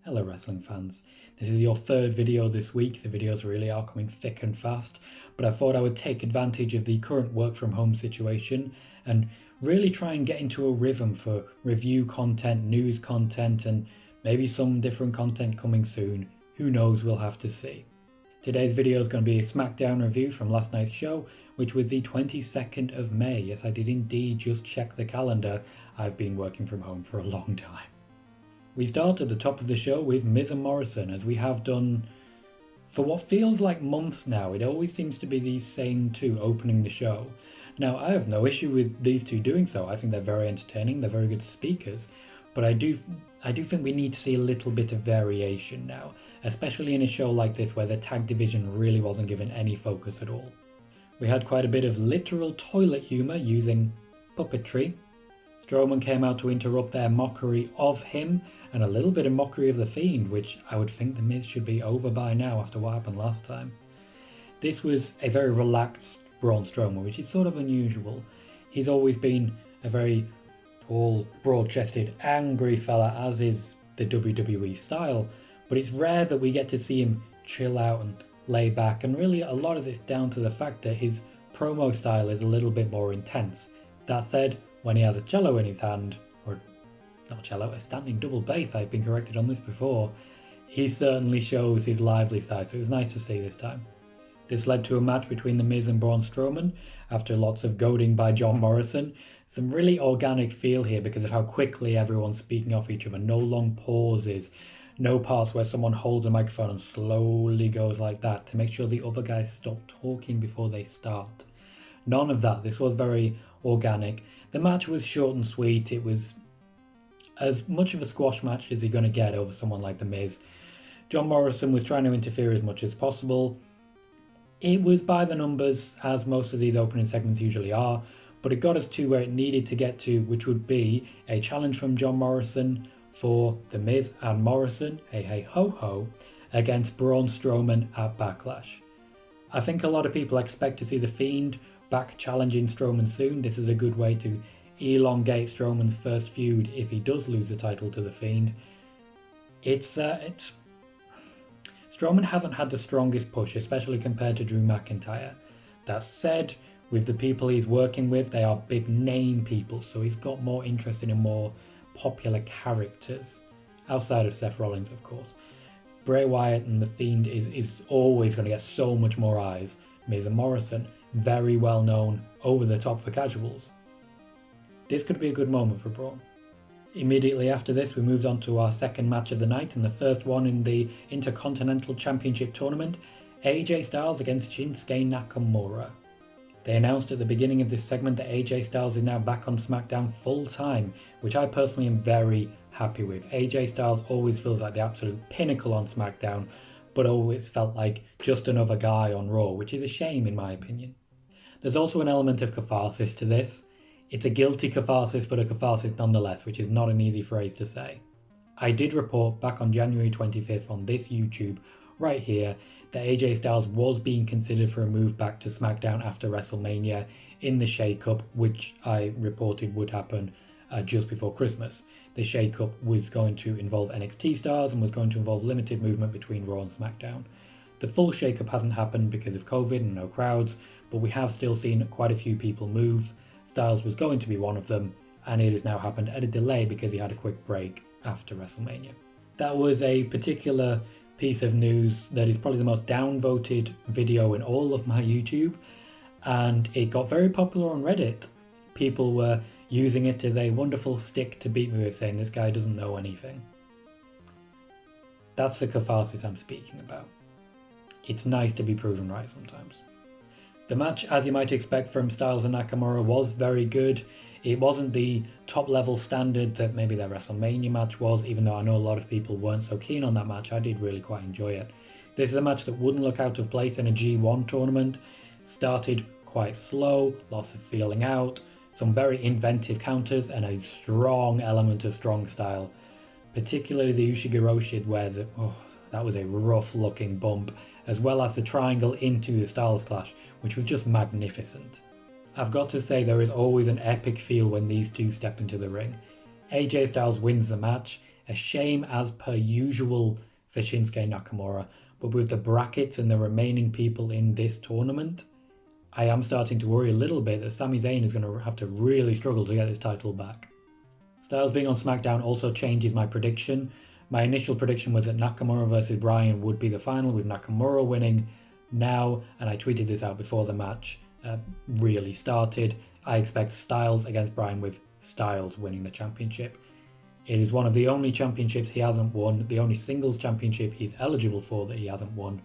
Hello wrestling fans, this is your third video this week. The videos really are coming thick and fast, but I thought I would take advantage of the current work from home situation and really try and get into a rhythm for review content, news content, and maybe some different content coming soon. Who knows, we'll have to see. Today's video is going to be a SmackDown review from last night's show, which was the 22nd of May. Yes, I did indeed just check the calendar. I've been working from home for a long time. We start at the top of the show with Miz and Morrison, as we have done for what feels like months now. It always seems to be these same two opening the show. Now, I have no issue with these two doing so. I think they're very entertaining, they're very good speakers, but I do think we need to see a little bit of variation now, especially in a show like this where the tag division really wasn't given any focus at all. We had quite a bit of literal toilet humour using puppetry. Strowman came out to interrupt their mockery of him, and a little bit of mockery of The Fiend, which I would think The Miz should be over by now after what happened last time. This was a very relaxed Braun Strowman, which is sort of unusual. He's always been a very tall, broad-chested, angry fella, as is the WWE style, but it's rare that we get to see him chill out and lay back, and really a lot of it's down to the fact that his promo style is a little bit more intense. That said, when he has a cello in his hand, or not cello, a standing double bass, I've been corrected on this before, he certainly shows his lively side, so it was nice to see this time. This led to a match between The Miz and Braun Strowman, after lots of goading by John Morrison. Some really organic feel here because of how quickly everyone's speaking off each other, no long pauses, no parts where someone holds a microphone and slowly goes like that to make sure the other guys stop talking before they start. None of that. This was very organic. The match was short and sweet. It was as much of a squash match as you're going to get over someone like The Miz. John Morrison was trying to interfere as much as possible. It was by the numbers, as most of these opening segments usually are, but it got us to where it needed to get to, which would be a challenge from John Morrison for The Miz and Morrison, hey hey ho ho, against Braun Strowman at Backlash. I think a lot of people expect to see The Fiend back challenging Strowman soon. This is a good way to elongate Strowman's first feud if he does lose the title to The Fiend. Strowman hasn't had the strongest push, especially compared to Drew McIntyre. That said, with the people he's working with, they are big name people, so he's got more interesting and more popular characters, outside of Seth Rollins, of course. Bray Wyatt and The Fiend is always going to get so much more eyes. Miz and Morrison, very well known, over the top for casuals. This could be a good moment for Braun. Immediately after this, we moved on to our second match of the night, and the first one in the Intercontinental Championship tournament, AJ Styles against Shinsuke Nakamura. They announced at the beginning of this segment that AJ Styles is now back on SmackDown full time, which I personally am very happy with. AJ Styles always feels like the absolute pinnacle on SmackDown, but always felt like just another guy on Raw, which is a shame in my opinion. There's also an element of catharsis to this. It's a guilty catharsis, but a catharsis nonetheless, which is not an easy phrase to say. I did report back on January 25th on this YouTube, right here, that AJ Styles was being considered for a move back to SmackDown after WrestleMania in the shake-up, which I reported would happen just before Christmas. The shake-up was going to involve NXT stars and was going to involve limited movement between Raw and SmackDown. The full shake-up hasn't happened because of COVID and no crowds, but we have still seen quite a few people move. Styles was going to be one of them, and it has now happened at a delay because he had a quick break after WrestleMania. That was a particular piece of news that is probably the most downvoted video in all of my YouTube, and it got very popular on Reddit. People were using it as a wonderful stick to beat me with, saying this guy doesn't know anything. That's the catharsis I'm speaking about. It's nice to be proven right sometimes. The match, as you might expect from Styles and Nakamura, was very good. It wasn't the top level standard that maybe their WrestleMania match was, even though I know a lot of people weren't so keen on that match. I did really quite enjoy it. This is a match that wouldn't look out of place in a G1 tournament. Started quite slow, lots of feeling out, some very inventive counters, and a strong element of strong style. Particularly the Ushigoroshi, where that was a rough looking bump, as well as the triangle into the Styles Clash, which was just magnificent. I've got to say, there is always an epic feel when these two step into the ring. AJ Styles wins the match, A shame as per usual for Shinsuke Nakamura, but with the brackets and the remaining people in this tournament, I am starting to worry a little bit that Sami Zayn is going to have to really struggle to get this title back. Styles being on SmackDown also changes my prediction. My initial prediction was that Nakamura versus Bryan would be the final, with Nakamura winning. Now, and I tweeted this out before the match really started, I expect Styles against Bryan, with Styles winning the championship. It is one of the only championships he hasn't won, the only singles championship he's eligible for that he hasn't won.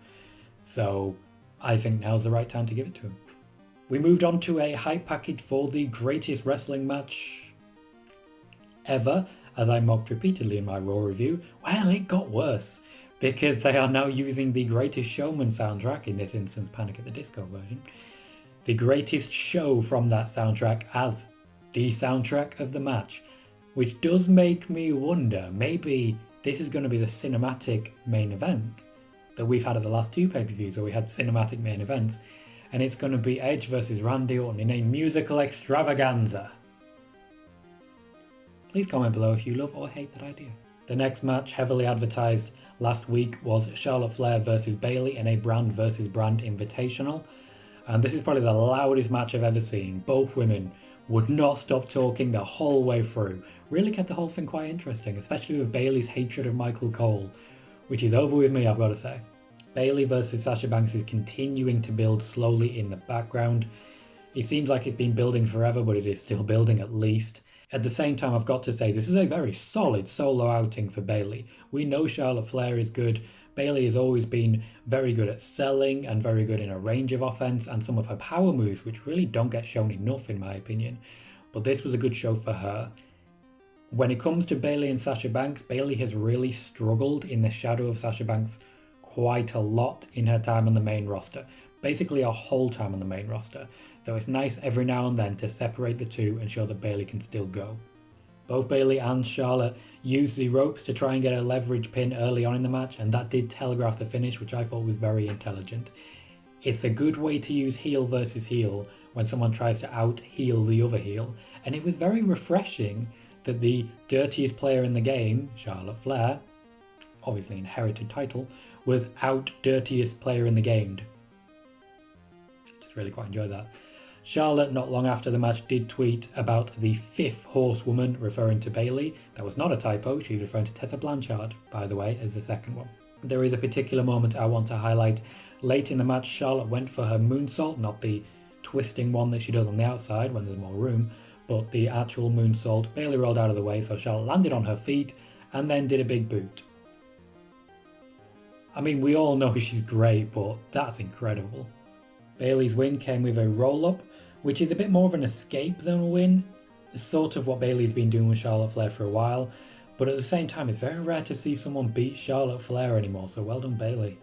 So I think now's the right time to give it to him. We moved on to a hype package for the greatest wrestling match ever, as I mocked repeatedly in my Raw review. Well, it got worse, because they are now using the Greatest Showman soundtrack, in this instance Panic at the Disco version, the greatest show from that soundtrack as the soundtrack of the match, which does make me wonder, maybe this is going to be the cinematic main event that we've had at the last two pay-per-views, where we had cinematic main events, and it's going to be Edge versus Randy Orton in a musical extravaganza. Please comment below if you love or hate that idea. The next match, heavily advertised last week, was Charlotte Flair versus Bayley in a brand versus brand invitational. And this is probably the loudest match I've ever seen. Both women would not stop talking the whole way through. Really kept the whole thing quite interesting, especially with Bayley's hatred of Michael Cole, which is over with me, I've got to say. Bayley versus Sasha Banks is continuing to build slowly in the background. It seems like it's been building forever, but it is still building at least. At the same time, I've got to say, this is a very solid solo outing for Bayley. We know Charlotte Flair is good. Bayley has always been very good at selling and very good in a range of offense and some of her power moves, which really don't get shown enough in my opinion. But this was a good show for her. When it comes to Bayley and Sasha Banks, Bayley has really struggled in the shadow of Sasha Banks quite a lot in her time on the main roster. Basically a whole time on the main roster. So it's nice every now and then to separate the two and show that Bayley can still go. Both Bayley and Charlotte used the ropes to try and get a leverage pin early on in the match, and that did telegraph the finish, which I thought was very intelligent. It's a good way to use heel versus heel when someone tries to out-heel the other heel, and it was very refreshing that the dirtiest player in the game, Charlotte Flair, obviously inherited title, was out dirtiest player in the game. Just really quite enjoyed that. Charlotte, not long after the match, did tweet about the fifth horsewoman, referring to Bayley. That was not a typo, she's referring to Tessa Blanchard, by the way, as the second one. There is a particular moment I want to highlight. Late in the match, Charlotte went for her moonsault, not the twisting one that she does on the outside when there's more room, but the actual moonsault. Bayley rolled out of the way, so Charlotte landed on her feet and then did a big boot. I mean, we all know she's great, but that's incredible. Bayley's win came with a roll-up, which is a bit more of an escape than a win. It's sort of what Bayley's been doing with Charlotte Flair for a while, but at the same time it's very rare to see someone beat Charlotte Flair anymore, so well done Bayley.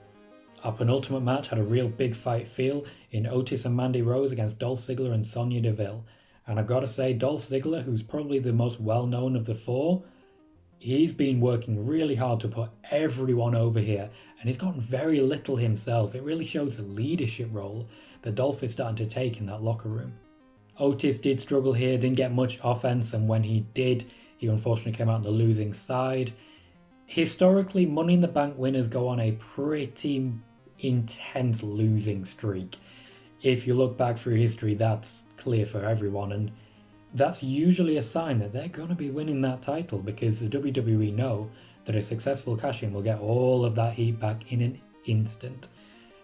Our penultimate match had a real big fight feel in Otis and Mandy Rose against Dolph Ziggler and Sonya Deville. And I've got to say, Dolph Ziggler, who's probably the most well-known of the four, he's been working really hard to put everyone over here, and he's gotten very little himself. It really shows the leadership role that Dolph is starting to take in that locker room. Otis did struggle here, didn't get much offense, and when he did, he unfortunately came out on the losing side. Historically, Money in the Bank winners go on a pretty intense losing streak. If you look back through history, that's clear for everyone, and that's usually a sign that they're going to be winning that title, because the WWE know that a successful cash-in will get all of that heat back in an instant.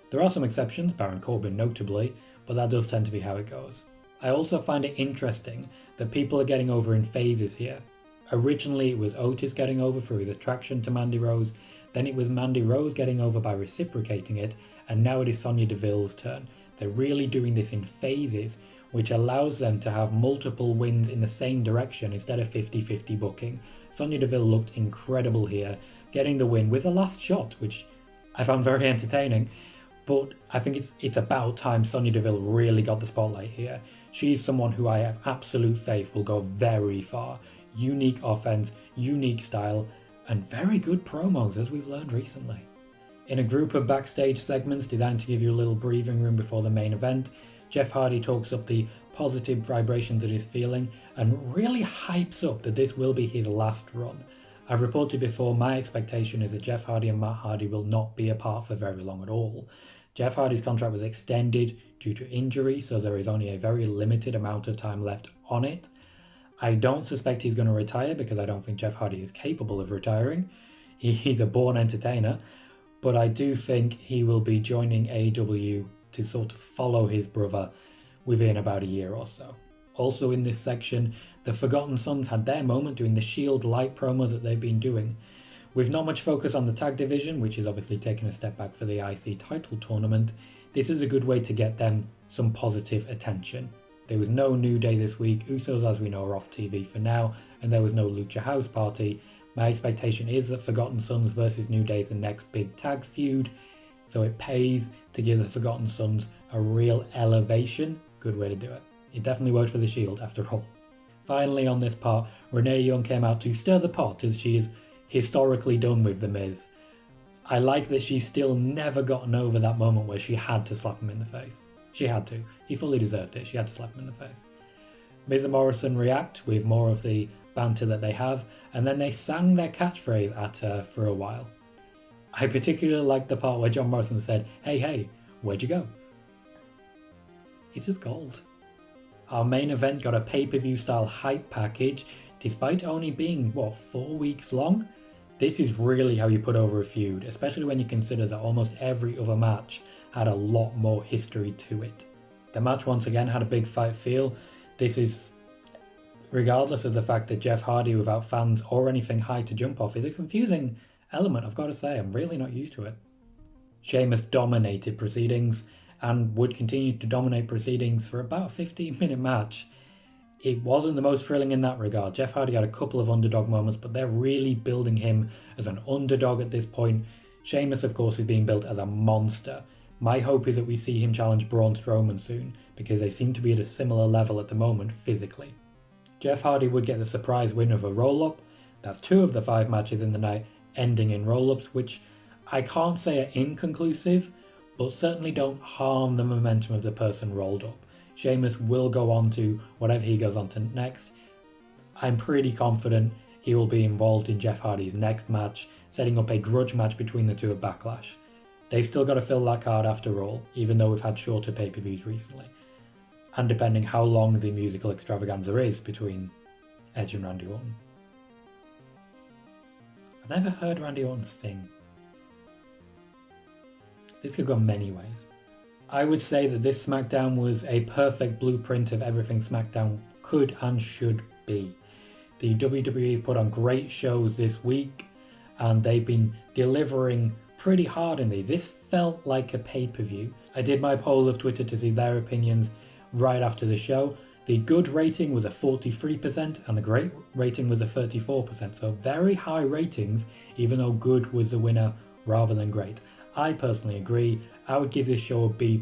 There are some exceptions, Baron Corbin notably, but that does tend to be how it goes. I also find it interesting that people are getting over in phases here. Originally it was Otis getting over through his attraction to Mandy Rose, then it was Mandy Rose getting over by reciprocating it, and now it is Sonya Deville's turn. They're really doing this in phases, which allows them to have multiple wins in the same direction instead of 50-50 booking. Sonya Deville looked incredible here, getting the win with the last shot, which I found very entertaining. But I think it's about time Sonya Deville really got the spotlight here. She's someone who I have absolute faith will go very far. Unique offense, unique style, and very good promos, as we've learned recently. In a group of backstage segments designed to give you a little breathing room before the main event, Jeff Hardy talks up the positive vibrations that he's feeling and really hypes up that this will be his last run. I've reported before, my expectation is that Jeff Hardy and Matt Hardy will not be apart for very long at all. Jeff Hardy's contract was extended due to injury, so there is only a very limited amount of time left on it. I don't suspect he's going to retire because I don't think Jeff Hardy is capable of retiring. He's a born entertainer, but I do think he will be joining AEW to sort of follow his brother within about a year or so. Also in this section, the Forgotten Sons had their moment doing the Shield light promos that they've been doing. With not much focus on the tag division, which is obviously taking a step back for the IC title tournament, this is a good way to get them some positive attention. There was no New Day this week, Usos as we know are off TV for now, and there was no Lucha House Party. My expectation is that Forgotten Sons versus New Day is the next big tag feud, so it pays to give the Forgotten Sons a real elevation. Good way to do it. It definitely worked for the Shield after all. Finally on this part, Renee Young came out to stir the pot as she is historically done with The Miz. I like that she's still never gotten over that moment where she had to slap him in the face. She had to. He fully deserved it. She had to slap him in the face. Miz and Morrison react with more of the banter that they have, and then they sang their catchphrase at her for a while. I particularly like the part where John Morrison said, hey, where'd you go? It's just gold. Our main event got a pay-per-view style hype package, despite only being, 4 weeks long? This is really how you put over a feud, especially when you consider that almost every other match had a lot more history to it. The match once again had a big fight feel. This is, regardless of the fact that Jeff Hardy without fans or anything high to jump off, is a confusing element, I've got to say. I'm really not used to it. Sheamus dominated proceedings and would continue to dominate proceedings for about a 15-minute match. It wasn't the most thrilling in that regard. Jeff Hardy had a couple of underdog moments, but they're really building him as an underdog at this point. Sheamus, of course, is being built as a monster. My hope is that we see him challenge Braun Strowman soon, because they seem to be at a similar level at the moment physically. Jeff Hardy would get the surprise win of a roll-up. That's 2 of the 5 matches in the night ending in roll-ups, which I can't say are inconclusive, but certainly don't harm the momentum of the person rolled up. Sheamus will go on to whatever he goes on to next. I'm pretty confident he will be involved in Jeff Hardy's next match, setting up a grudge match between the two at Backlash. They've still got to fill that card after all, even though we've had shorter pay-per-views recently. And depending how long the musical extravaganza is between Edge and Randy Orton. I've never heard Randy Orton sing. This could go many ways. I would say that this SmackDown was a perfect blueprint of everything SmackDown could and should be. The WWE put on great shows this week, and they've been delivering pretty hard in these. This felt like a pay-per-view. I did my poll of Twitter to see their opinions right after the show. The good rating was a 43% and the great rating was a 34%. So very high ratings, even though good was the winner rather than great. I personally agree. I would give this show a B+.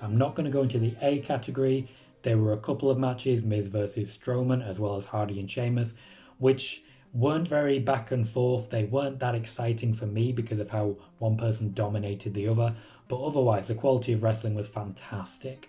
I'm not going to go into the A category. There were a couple of matches, Miz versus Strowman, as well as Hardy and Sheamus, which weren't very back and forth. They weren't that exciting for me because of how one person dominated the other. But otherwise, the quality of wrestling was fantastic.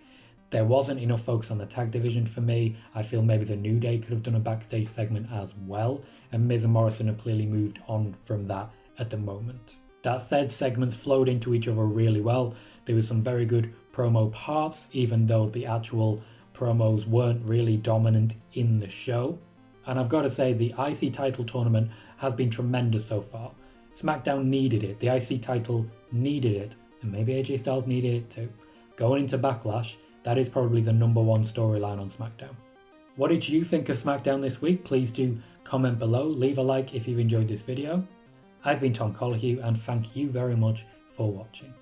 There wasn't enough focus on the tag division for me. I feel maybe the New Day could have done a backstage segment as well. And Miz and Morrison have clearly moved on from that at the moment. That said, segments flowed into each other really well. There was some very good promo parts, even though the actual promos weren't really dominant in the show. And I've got to say, the IC title tournament has been tremendous so far. SmackDown needed it. The IC title needed it. And maybe AJ Styles needed it too. Going into Backlash, that is probably the #1 storyline on SmackDown. What did you think of SmackDown this week? Please do comment below. Leave a like if you've enjoyed this video. I've been Tom Colahue, and thank you very much for watching.